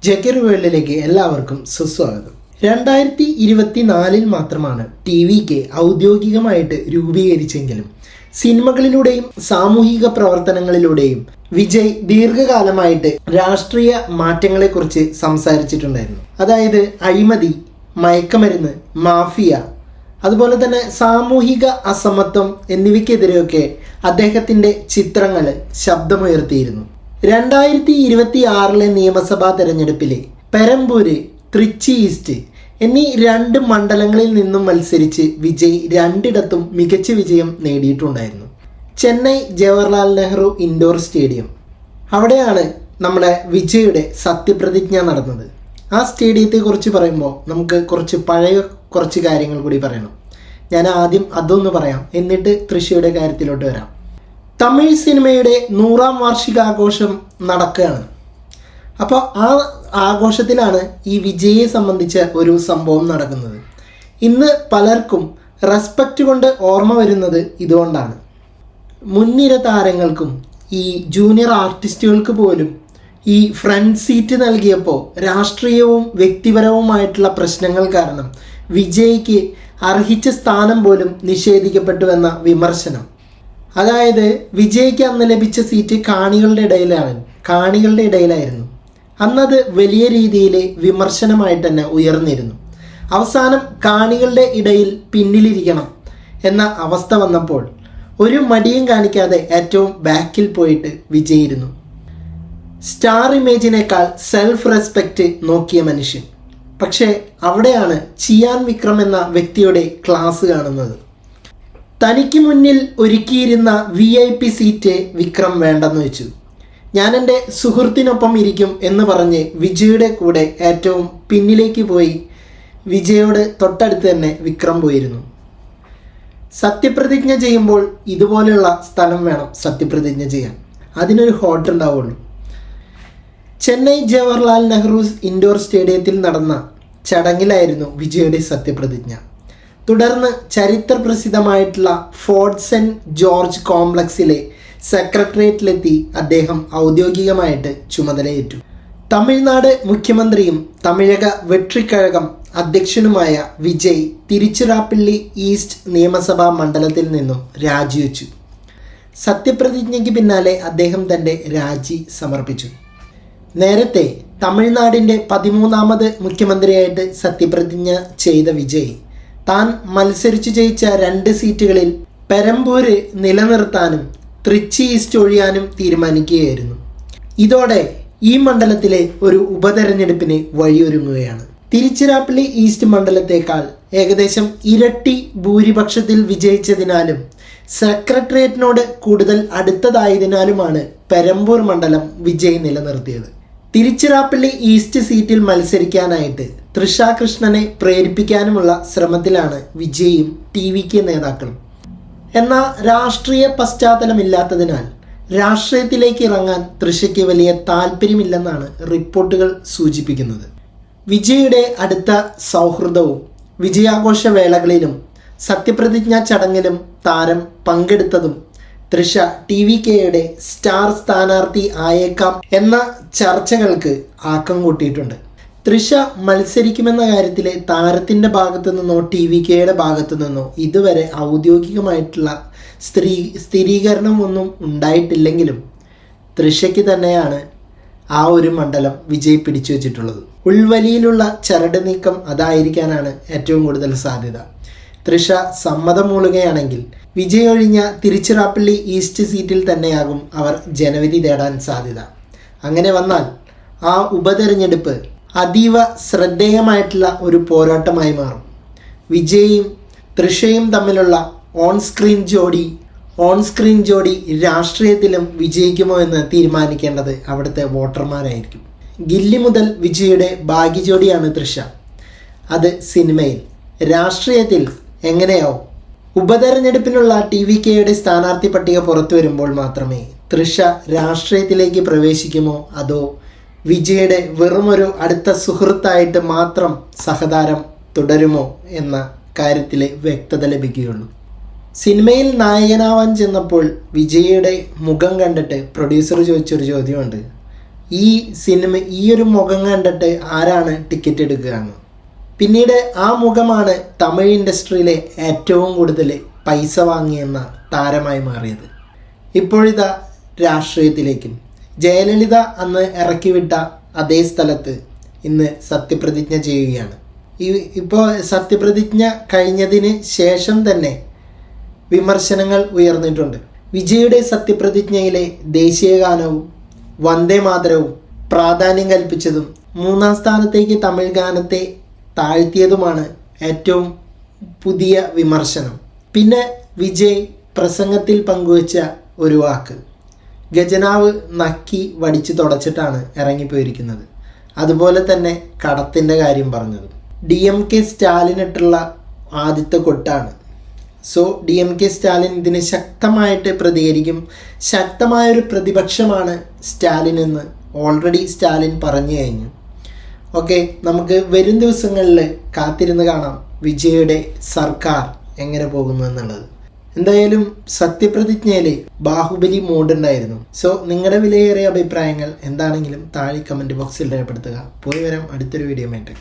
Zucker വേൾഡിലേക്ക് എല്ലാവർക്കും സുസ്വാഗതം. 2024 മാത്രമാണ് TV-ക്ക് ഔദ്യോഗികമായിട്ട് രൂപീകരിച്ചെങ്കിലും സിനിമകളിലൂടെയും സാമൂഹിക പ്രവർത്തനങ്ങളിലൂടെയും വിജയ് ദീർഘകാലമായിട്ട് രാഷ്ട്രീയ മാറ്റങ്ങളെക്കുറിച്ച് സംസാരിച്ചിട്ടുണ്ടായിരുന്നു. അതായത് അഴിമതി, മയക്കമരുന്ന്, മാഫിയ, അതുപോലെ തന്നെ സാമൂഹിക അസമത്വം എന്നിവയ്ക്കെതിരെയൊക്കെ അദ്ദേഹത്തിൻ്റെ ചിത്രങ്ങൾ ശബ്ദമുയർത്തിയിരുന്നു. 2026 നിയമസഭാ തെരഞ്ഞെടുപ്പിലെ പെരമ്പൂര്, തൃച്ചി ഈസ്റ്റ് എന്നീ 2 മണ്ഡലങ്ങളിൽ നിന്നും മത്സരിച്ച് വിജയ് 2ഇടത്തും മികച്ച വിജയം നേടിയിട്ടുണ്ടായിരുന്നു. ചെന്നൈ ജവഹർലാൽ നെഹ്റു ഇൻഡോർ സ്റ്റേഡിയം, അവിടെയാണ് നമ്മുടെ വിജയുടെ സത്യപ്രതിജ്ഞ നടന്നത്. ആ സ്റ്റേഡിയത്തെക്കുറിച്ച് പറയുമ്പോൾ നമുക്ക് പഴയ കുറച്ച് കാര്യങ്ങൾ കൂടി പറയണം. ഞാൻ ആദ്യം അതൊന്ന് പറയാം, എന്നിട്ട് തൃശ്ശിയുടെ കാര്യത്തിലോട്ട് വരാം. തമിഴ് സിനിമയുടെ 100ാം വാർഷികാഘോഷം നടക്കുകയാണ്. അപ്പോൾ ആ ആഘോഷത്തിലാണ് ഈ വിജയെ സംബന്ധിച്ച ഒരു സംഭവം നടക്കുന്നത്. ഇന്ന് പലർക്കും റെസ്പെക്റ്റ് കൊണ്ട് ഓർമ്മ വരുന്നത് ഇതുകൊണ്ടാണ്. മുൻനിര താരങ്ങൾക്കും ഈ ജൂനിയർ ആർട്ടിസ്റ്റുകൾക്ക് പോലും ഈ ഫ്രണ്ട് സീറ്റ് നൽകിയപ്പോൾ രാഷ്ട്രീയവും വ്യക്തിപരവുമായിട്ടുള്ള പ്രശ്നങ്ങൾ കാരണം വിജയ്ക്ക് അർഹിച്ച സ്ഥാനം പോലും നിഷേധിക്കപ്പെട്ടുവെന്ന വിമർശനം. അതായത് വിജയ്ക്ക് അന്ന് ലഭിച്ച സീറ്റ് കാണികളുടെ ഇടയിലായിരുന്നു. അന്നത് വലിയ രീതിയിൽ വിമർശനമായിട്ട് തന്നെ ഉയർന്നിരുന്നു. അവസാനം കാണികളുടെ ഇടയിൽ പിന്നിലിരിക്കണം എന്ന അവസ്ഥ വന്നപ്പോൾ ഒരു മടിയും കാണിക്കാതെ ഏറ്റവും ബാക്കിൽ പോയിട്ട് വിജയിരുന്നു. സ്റ്റാർ ഇമേജിനേക്കാൾ സെൽഫ് റെസ്പെക്റ്റ് നോക്കിയ മനുഷ്യൻ. പക്ഷേ അവിടെയാണ് ചിയാൻ വിക്രം എന്ന വ്യക്തിയുടെ ക്ലാസ് കാണുന്നത്. തനിക്ക് മുന്നിൽ ഒരുക്കിയിരുന്ന VIP സീറ്റ് വിക്രം വേണ്ടെന്ന് വെച്ചു. ഞാൻ എൻ്റെ സുഹൃത്തിനൊപ്പം ഇരിക്കും എന്ന് പറഞ്ഞ് വിജയുടെ കൂടെ ഏറ്റവും പിന്നിലേക്ക് പോയി വിജയോട് തൊട്ടടുത്ത് തന്നെ വിക്രം പോയിരുന്നു. സത്യപ്രതിജ്ഞ ചെയ്യുമ്പോൾ ഇതുപോലെയുള്ള സ്ഥലം വേണം സത്യപ്രതിജ്ഞ ചെയ്യാൻ. അതിനൊരു ഹോട്ട് ഉണ്ടാവുള്ളൂ. ചെന്നൈ ജവഹർലാൽ നെഹ്റു ഇൻഡോർ സ്റ്റേഡിയത്തിൽ നടന്ന ചടങ്ങിലായിരുന്നു വിജയുടെ സത്യപ്രതിജ്ഞ. തുടർന്ന് ചരിത്ര പ്രസിദ്ധമായിട്ടുള്ള ഫോർട്ട് സെന്റ് ജോർജ് കോംപ്ലക്സിലെ സെക്രട്ടേറിയറ്റിലെത്തി അദ്ദേഹം ഔദ്യോഗികമായിട്ട് ചുമതലയേറ്റു. തമിഴ്നാട് മുഖ്യമന്ത്രിയും തമിഴക വെട്രിക്കഴകം അധ്യക്ഷനുമായ വിജയ് തിരുച്ചിറാപ്പള്ളി ഈസ്റ്റ് നിയമസഭാ മണ്ഡലത്തിൽ നിന്നും രാജിവെച്ചു. സത്യപ്രതിജ്ഞയ്ക്ക് പിന്നാലെ അദ്ദേഹം തൻ്റെ രാജി സമർപ്പിച്ചു. നേരത്തെ തമിഴ്നാടിൻ്റെ 13ാമത് മുഖ്യമന്ത്രിയായിട്ട് സത്യപ്രതിജ്ഞ ചെയ്ത വിജയ് താൻ മത്സരിച്ചു ജയിച്ച 2 സീറ്റുകളിൽ പെരമ്പൂര് നിലനിർത്താനും തൃച്ചി ഈസ്റ്റ് ഒഴിയാനും തീരുമാനിക്കുകയായിരുന്നു. ഇതോടെ ഈ മണ്ഡലത്തിലെ ഒരു ഉപതെരഞ്ഞെടുപ്പിന് വഴിയൊരുങ്ങുകയാണ്. തിരുച്ചിറാപ്പള്ളി ഈസ്റ്റ് മണ്ഡലത്തേക്കാൾ ഏകദേശം ഇരട്ടി ഭൂരിപക്ഷത്തിൽ വിജയിച്ചതിനാലും സെക്രട്ടേറിയറ്റിനോട് കൂടുതൽ അടുത്തതായതിനാലുമാണ് പെരമ്പൂർ മണ്ഡലം വിജയ് നിലനിർത്തിയത്. തിരുച്ചിറാപ്പള്ളി ഈസ്റ്റ് സീറ്റിൽ മത്സരിക്കാനായിട്ട് തൃഷ കൃഷ്ണനെ പ്രേരിപ്പിക്കാനുമുള്ള ശ്രമത്തിലാണ് വിജയും TV-ക്ക് നേതാക്കളും. എന്നാൽ രാഷ്ട്രീയ പശ്ചാത്തലമില്ലാത്തതിനാൽ രാഷ്ട്രീയത്തിലേക്ക് ഇറങ്ങാൻ തൃഷയ്ക്ക് വലിയ താല്പര്യമില്ലെന്നാണ് റിപ്പോർട്ടുകൾ സൂചിപ്പിക്കുന്നത്. വിജയുടെ അടുത്ത സൗഹൃദവും വിജയാഘോഷ വേളകളിലും സത്യപ്രതിജ്ഞാ ചടങ്ങിലും താരം പങ്കെടുത്തതും തൃഷ TV-യുടെ സ്റ്റാർ സ്ഥാനാർത്ഥി ആയേക്കാം എന്ന ചർച്ചകൾക്ക് ആക്കം കൂട്ടിയിട്ടുണ്ട്. തൃഷ മത്സരിക്കുമെന്ന കാര്യത്തിൽ താരത്തിൻ്റെ ഭാഗത്തു നിന്നോ TV-യുടെ ഭാഗത്തു നിന്നോ ഇതുവരെ ഔദ്യോഗികമായിട്ടുള്ള സ്ഥിരീകരണമൊന്നും ഉണ്ടായിട്ടില്ലെങ്കിലും തൃഷയ്ക്ക് തന്നെയാണ് ആ ഒരു മണ്ഡലം വിജയ് പിടിച്ചു വച്ചിട്ടുള്ളത്. ഉൾവലിയിലുള്ള ചരട് നീക്കം അതായിരിക്കാനാണ് ഏറ്റവും കൂടുതൽ സാധ്യത. തൃഷ സമ്മതം മൂളുകയാണെങ്കിൽ വിജയ് ഒഴിഞ്ഞ തിരുച്ചിറാപ്പള്ളി ഈസ്റ്റ് സീറ്റിൽ തന്നെയാകും അവർ ജനവിധി തേടാൻ സാധ്യത. അങ്ങനെ വന്നാൽ ആ ഉപതെരഞ്ഞെടുപ്പ് അതീവ ശ്രദ്ധേയമായിട്ടുള്ള ഒരു പോരാട്ടമായി മാറും. വിജയും തൃഷയും തമ്മിലുള്ള ഓൺ സ്ക്രീൻ ജോഡി രാഷ്ട്രീയത്തിലും വിജയിക്കുമോ എന്ന് തീരുമാനിക്കേണ്ടത് അവിടുത്തെ വോട്ടർമാരായിരിക്കും. ഗില്ലി മുതൽ വിജയുടെ ഭാഗ്യജോഡിയാണ് തൃഷ. അത് സിനിമയിൽ. രാഷ്ട്രീയത്തിൽ എങ്ങനെയാവും? ഉപതെരഞ്ഞെടുപ്പിനുള്ള TV-യുടെ സ്ഥാനാർത്ഥി പട്ടിക പുറത്തു വരുമ്പോൾ മാത്രമേ തൃഷ രാഷ്ട്രീയത്തിലേക്ക് പ്രവേശിക്കുമോ അതോ വിജയുടെ വെറുമൊരു അടുത്ത സുഹൃത്തായിട്ട് മാത്രം സഹതാരം തുടരുമോ എന്ന കാര്യത്തിൽ വ്യക്തത ലഭിക്കുകയുള്ളൂ. സിനിമയിൽ നായകനാവാൻ ചെന്നപ്പോൾ വിജയുടെ മുഖം കണ്ടിട്ട് പ്രൊഡ്യൂസർ ചോദിച്ചൊരു ചോദ്യമുണ്ട്, ഈ സിനിമ ഈ ഒരു മുഖം കണ്ടിട്ട് ആരാണ് ടിക്കറ്റ് എടുക്കുകയെന്ന്. പിന്നീട് ആ മുഖമാണ് തമിഴ് ഇൻഡസ്ട്രിയിലെ ഏറ്റവും കൂടുതൽ പൈസ വാങ്ങിയെന്ന താരമായി മാറിയത്. ഇപ്പോഴിതാ രാഷ്ട്രീയത്തിലേക്കും. ജയലളിത അന്ന് ഇറക്കിവിട്ട അതേ സ്ഥലത്ത് ഇന്ന് സത്യപ്രതിജ്ഞ ചെയ്യുകയാണ്. ഇപ്പോൾ സത്യപ്രതിജ്ഞ കഴിഞ്ഞതിന് ശേഷം തന്നെ വിമർശനങ്ങൾ ഉയർന്നിട്ടുണ്ട്. വിജയുടെ സത്യപ്രതിജ്ഞയിലെ ദേശീയഗാനവും വന്ദേ മാതരവും പ്രാധാന്യം കൽപ്പിച്ചതും 3-ാം സ്ഥാനത്തേക്ക് തമിഴ് ഗാനത്തെ താഴ്ത്തിയതുമാണ് ഏറ്റവും പുതിയ വിമർശനം. പിന്നെ വിജയ് പ്രസംഗത്തിൽ പങ്കുവച്ച ഒരു വാക്ക്, ഖജനാവ് നക്കി വടിച്ച് തുടച്ചിട്ടാണ് ഇറങ്ങിപ്പോയിരിക്കുന്നത്. അതുപോലെ തന്നെ കടത്തിൻ്റെ കാര്യം പറഞ്ഞത് DMK സ്റ്റാലിനിട്ടുള്ള ആദ്യത്തെ കൊട്ടാണ്. സോ DMK സ്റ്റാലിൻ ഇതിന് ശക്തമായിട്ട് പ്രതികരിക്കും. ശക്തമായൊരു പ്രതിപക്ഷമാണ് സ്റ്റാലിൻ എന്ന് ഓൾറെഡി സ്റ്റാലിൻ പറഞ്ഞു കഴിഞ്ഞു. ഓക്കെ, നമുക്ക് വരും ദിവസങ്ങളിൽ കാത്തിരുന്ന് കാണാം വിജയുടെ സർക്കാർ എങ്ങനെ പോകുന്നു എന്നുള്ളത്. എന്തായാലും സത്യപ്രതിജ്ഞയിൽ ബാഹുബലി മോഡുണ്ടായിരുന്നു. സോ നിങ്ങളുടെ വിലയേറിയ അഭിപ്രായങ്ങൾ എന്താണെങ്കിലും താഴെ കമൻറ്റ് ബോക്സിൽ രേഖപ്പെടുത്തുക. പോയി വരാം അടുത്തൊരു വീഡിയോ ആയിട്ട്.